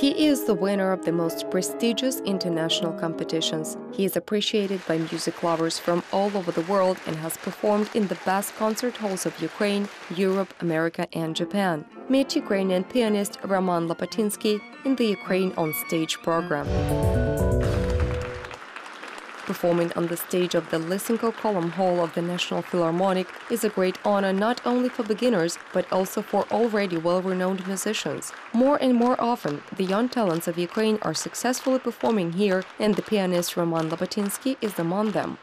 He is the winner of the most prestigious international competitions. He is appreciated by music lovers from all over the world and has performed in the best concert halls of Ukraine, Europe, America and Japan. Meet Ukrainian pianist Roman Lopatynskiy in the Ukraine on Stage program. Performing on the stage of the Lysenko Column Hall of the National Philharmonic is a great honor not only for beginners, but also for already well-renowned musicians. More and more often, the young talents of Ukraine are successfully performing here, and the pianist Roman Lopatynskiy is among them.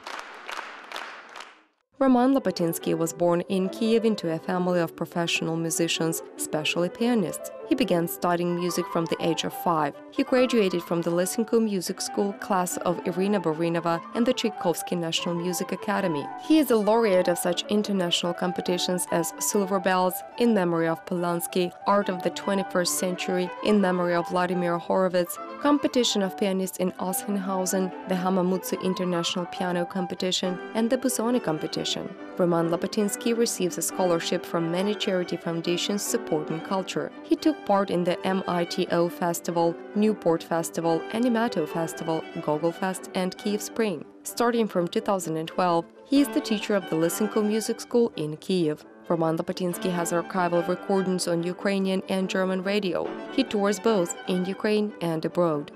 Roman Lopatynskiy was born in Kiev into a family of professional musicians, especially pianists. He began studying music from the age of 5. He graduated from the Lysenko Music School class of Irina Borinova and the Tchaikovsky National Music Academy. He is a laureate of such international competitions as Silver Bells, In Memory of Polanski, Art of the 21st Century, In Memory of Vladimir Horowitz, Competition of Pianists in Oschenhausen, the Hamamutsu International Piano Competition, and the Busoni Competition. Roman Lopatynskiy receives a scholarship from many charity foundations supporting culture. He took part in the MITO Festival, Newport Festival, Animato Festival, Gogol Fest and Kyiv Spring. Starting from 2012, he is the teacher of the Lysenko Music School in Kyiv. Roman Lopatynskiy has archival recordings on Ukrainian and German radio. He tours both in Ukraine and abroad.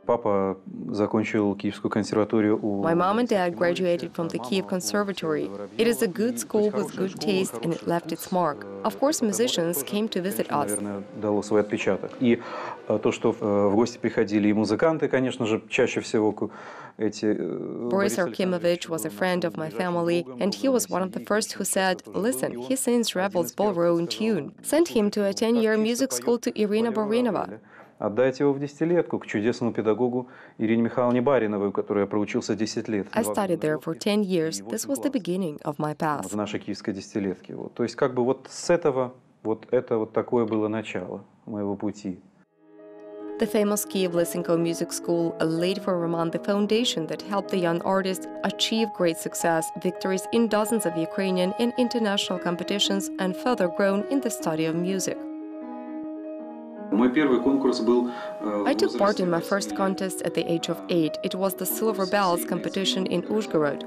My mom and dad graduated from the Kyiv Conservatory. It is a good school with good taste, and it left its mark. Of course, musicians came to visit us. Boris Arkimovich was a friend of my family, and he was one of the first who said, "Listen, he sings Ravel's Ballroom tune. Send him to a 10-year music school to Irina Borinova." Отдайте его в десятилетку к чудесному педагогу Ирине Михайловне Бариновой, у которой я проучился 10 лет. I studied there for 10 years. This was the beginning of my path. В нашей киевской десятилетке. То есть как бы вот с этого, это такое было начало моего пути. The famous Kyiv Lysenko Music School laid for Roman the foundation that helped the young artist achieve great success, victories in dozens of Ukrainian and international competitions, and further grown in the study of music. I took part in my first contest at the age of 8. It was the Silver Bells competition in Uzhgorod.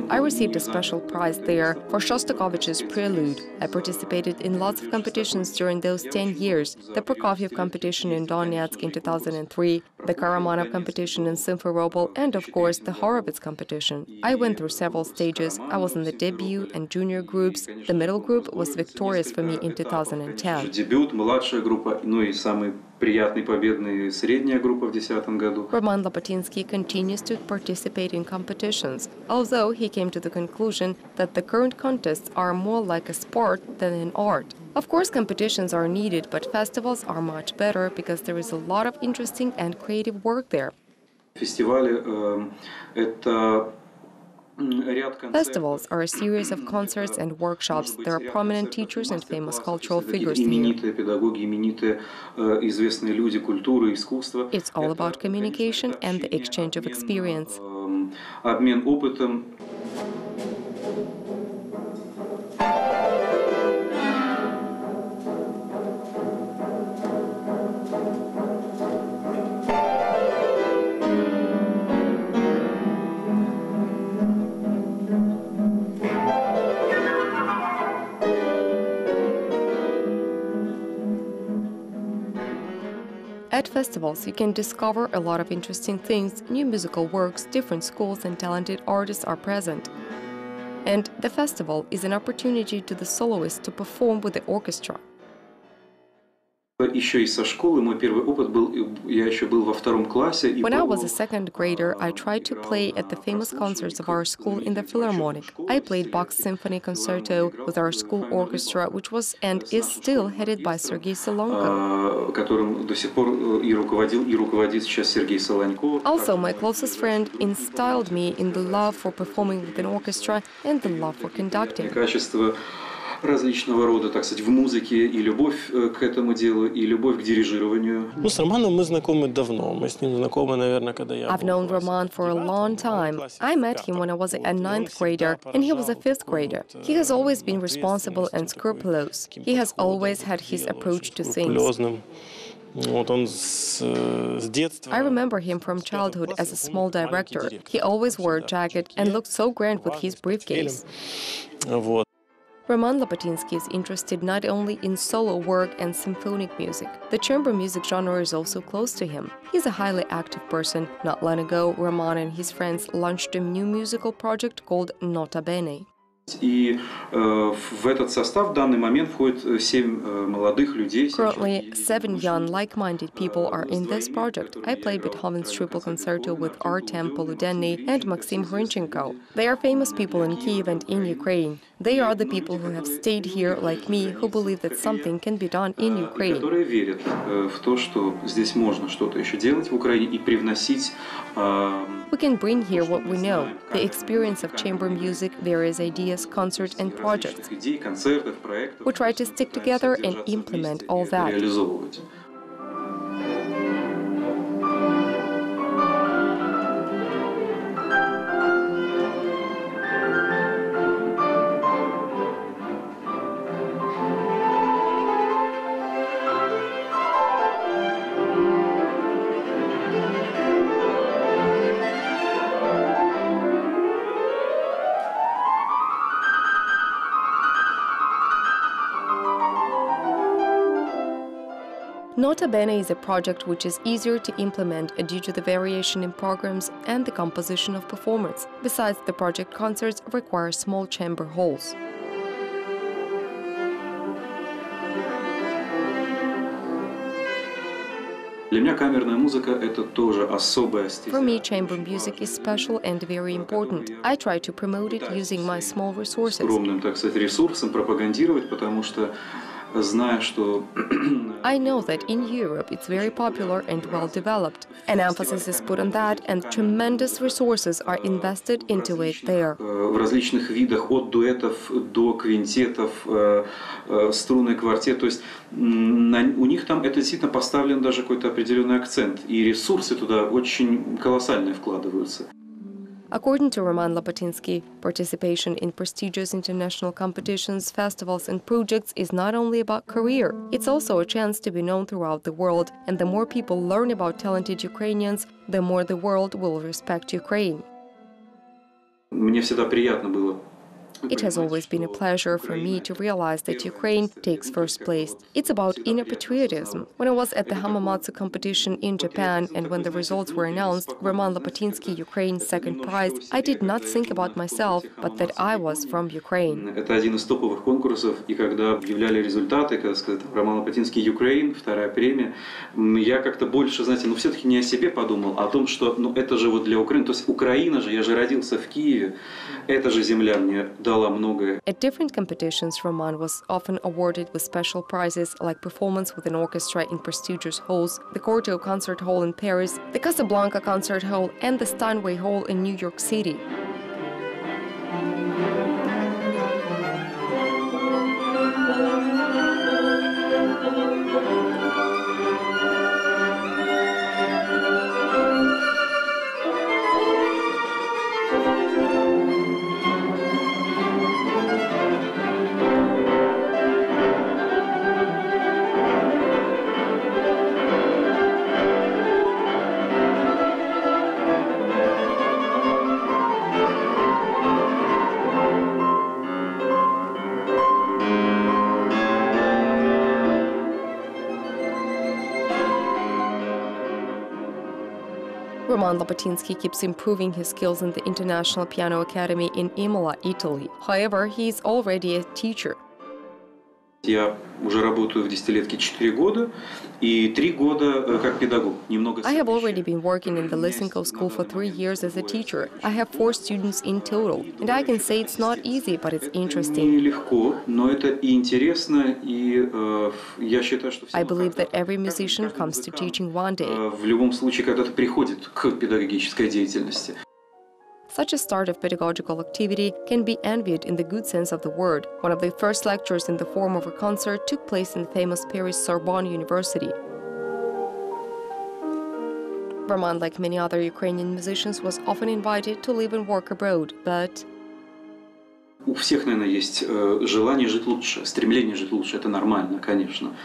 I received a special prize there for Shostakovich's Prelude. I participated in lots of competitions during those 10 years. The Prokofiev competition in Donetsk in 2003, the Karamanov competition in Simferopol, and of course the Horowitz competition. I went through several stages. I was in the debut and junior groups. The middle group was victorious for me in 2010. Roman Lopatynskiy continues to participate in competitions, although he came to the conclusion that the current contests are more like a sport than an art. Of course, competitions are needed, but festivals are much better because there is a lot of interesting and creative work there. Festivals are a series of concerts and workshops. There are prominent teachers and famous cultural figures here. It's all about communication and the exchange of experience. At festivals, you can discover a lot of interesting things, new musical works, different schools and talented artists are present. And the festival is an opportunity to the soloist to perform with the orchestra. When I was a second grader, I tried to play at the famous concerts of our school in the Philharmonic. I played Bach's Symphony Concerto with our school orchestra, which was and is still headed by Sergei Solonko. Also, my closest friend instilled me in the love for performing with an orchestra and the love for conducting. различного рода, так сказать, в музыке, и любовь к этому делу, и любовь к дирижированию. Ну, с Романом мы знакомы давно. Мы с ним знакомы, наверное, когда я I've known Roman for a long time. I met him when I was a ninth grader, and he was a fifth grader. He has always been responsible and scrupulous. He has always had his approach to things. I remember him from childhood as a small director. He always wore a jacket and looked so grand with his briefcase. Roman Lopatynskiy is interested not only in solo work and symphonic music. The chamber music genre is also close to him. He's a highly active person. Not long ago, Roman and his friends launched a new musical project called Nota Bene. И в этот состав в данный момент входит 7 молодых людей. Currently, 7 young, like-minded people are in this project. I played Beethoven's Triple Concerto with Artem Poludenny and Maxim Hrynchenko. They are famous people in Kyiv and in Ukraine. They are the people who have stayed here, like me, who believe that something can be done in Ukraine. Которые верят в то, что здесь можно что-то еще делать в Украине и привносить. We can bring here what we know, the experience of chamber music, various ideas, concerts and projects. We try to stick together and implement all that. Nota Bene is a project which is easier to implement due to the variation in programs and the composition of performance. Besides, the project concerts require small chamber halls. For me, chamber music is special and very important. I try to promote it using my small resources. I know that in Europe it's very popular and well developed. An emphasis is put on that, and tremendous resources are invested into it there. В различных видах, от дуэтов до квинтетов, струнный квартет, то есть у них там это действительно поставлен даже какой-то определенный акцент, и ресурсы туда очень колоссальные вкладываются. According to Roman Lopatynskiy, participation in prestigious international competitions, festivals and projects is not only about career, it's also a chance to be known throughout the world, and the more people learn about talented Ukrainians, the more the world will respect Ukraine. Мне всегда приятно было. It has always been a pleasure for me to realize that Ukraine takes first place. It's about inner patriotism. When I was at the Hamamatsu competition in Japan and when the results were announced, Roman Lopatynskiy, Ukraine's second prize, I did not think about myself, but that I was from Ukraine. Это один из топовых конкурсов, и когда объявляли результаты, когда сказали, Роман Лопатynskiy, Украин, вторая премия, я как-то больше, знаете, все-таки не о себе подумал, а о том, что это же вот для Украины, то есть Украина же, я же родился в Киеве, эта же земля мне дала многое. At different competitions, Roman was often awarded with special prizes like performance with an orchestra in prestigious halls, the Concerto Concert Hall in Paris, the Casablanca Concert Hall, and the Steinway Hall in New York City. Roman Lopatynskiy keeps improving his skills in the International Piano Academy in Imola, Italy. However, he is already a teacher. Я уже работаю в десятилетке 4 года и 3 года как педагог. I have already been working in the Lysenko school for 3 years as a teacher. I have 4 students in total, and I can say it's not easy, but it's interesting. Нелегко, но это и интересно, и я считаю, что I believe that every musician comes to teaching one day. В любом случае когда-то приходит к педагогической деятельности. Such a start of pedagogical activity can be envied in the good sense of the word. One of the first lectures in the form of a concert took place in the famous Paris Sorbonne University. Roman, like many other Ukrainian musicians, was often invited to live and work abroad, but у всех, наверное, есть желание жить лучше, стремление жить лучше. Это нормально, конечно.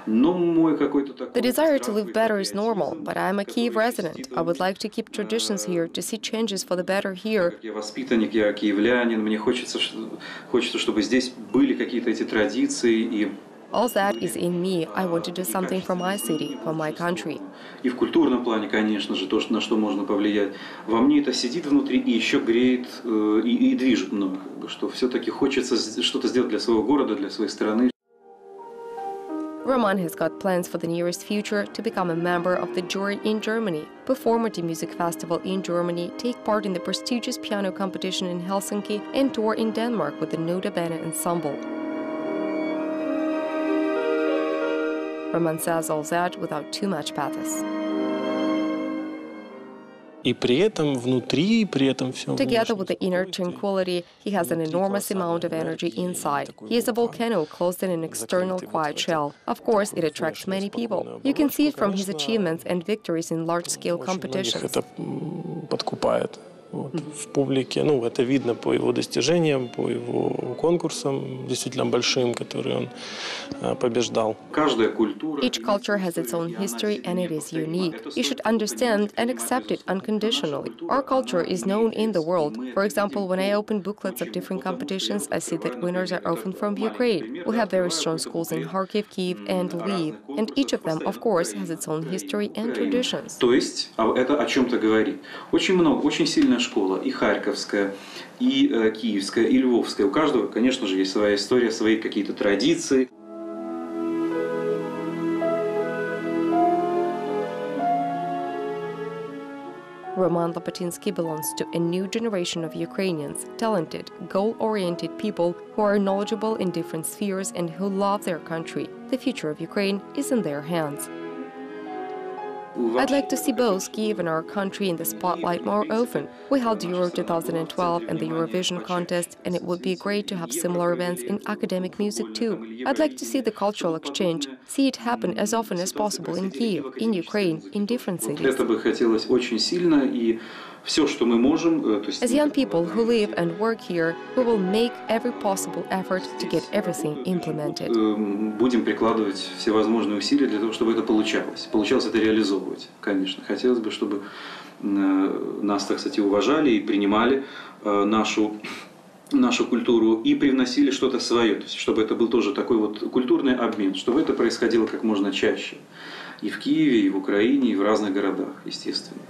Но мой какой-то такой... The desire to live better is normal, but I'm a Kyiv resident. I would like to keep traditions here, to see changes for the better here. Я воспитанник, я киевлянин, мне хочется, чтобы здесь были какие-то эти традиции и... All that is in me. I want to do something for my city, for my country. И в культурном плане, конечно же, то, на что можно повлиять. Во мне это сидит внутри и еще греет и движет много, что все-таки хочется что-то сделать для своего города, для своей страны. Roman has got plans for the nearest future to become a member of the jury in Germany, perform at a music festival in Germany, take part in the prestigious piano competition in Helsinki, and tour in Denmark with the Nota Bene ensemble. Roman says all that without too much pathos. И при этом внутри, при этом все. Together with the inner tranquility, he has an enormous amount of energy inside. He is a volcano closed in an external quiet shell. Of course, it attracts many people. You can see it from his achievements and victories in large-scale competitions. Это подкупает. Вот, в публике. Ну, это видно по его достижениям, по его конкурсам, действительно большим, которые он побеждал. Each culture has its own history and it is unique. You should understand and accept it unconditionally. Our culture is known in the world. For example, when I open booklets of different competitions, I see that winners are often from Ukraine. We have very strong schools in Kharkiv, Kyiv and Lviv, and each of them, of course, has its own history and traditions. То есть, это о чем-то говорит. Очень много, очень сильная школа, и харьковская, и киевская, и львовская. У каждого, конечно же, есть своя история, свои какие-то традиции. Roman Lopatynskiy belongs to a new generation of Ukrainians, talented, goal-oriented people who are knowledgeable in different spheres and who love their country. The future of Ukraine is in their hands. I'd like to see both Kyiv and our country in the spotlight more often. We held Euro 2012 and the Eurovision contest, and it would be great to have similar events in academic music too. I'd like to see the cultural exchange, see it happen as often as possible in Kyiv, in Ukraine, in different cities. Это бы хотелось очень сильно, и все, что мы можем, то есть... As young people who live and work here, we will make every possible effort to get everything implemented. Будем прикладывать всевозможные усилия для того, чтобы это получалось. Получалось это реализовывать, конечно. Хотелось бы, чтобы нас, так сказать, уважали и принимали нашу культуру и привносили что-то свое, то есть, чтобы это был тоже такой вот культурный обмен, чтобы это происходило как можно чаще. И в Киеве, и в Украине, и в разных городах, естественно.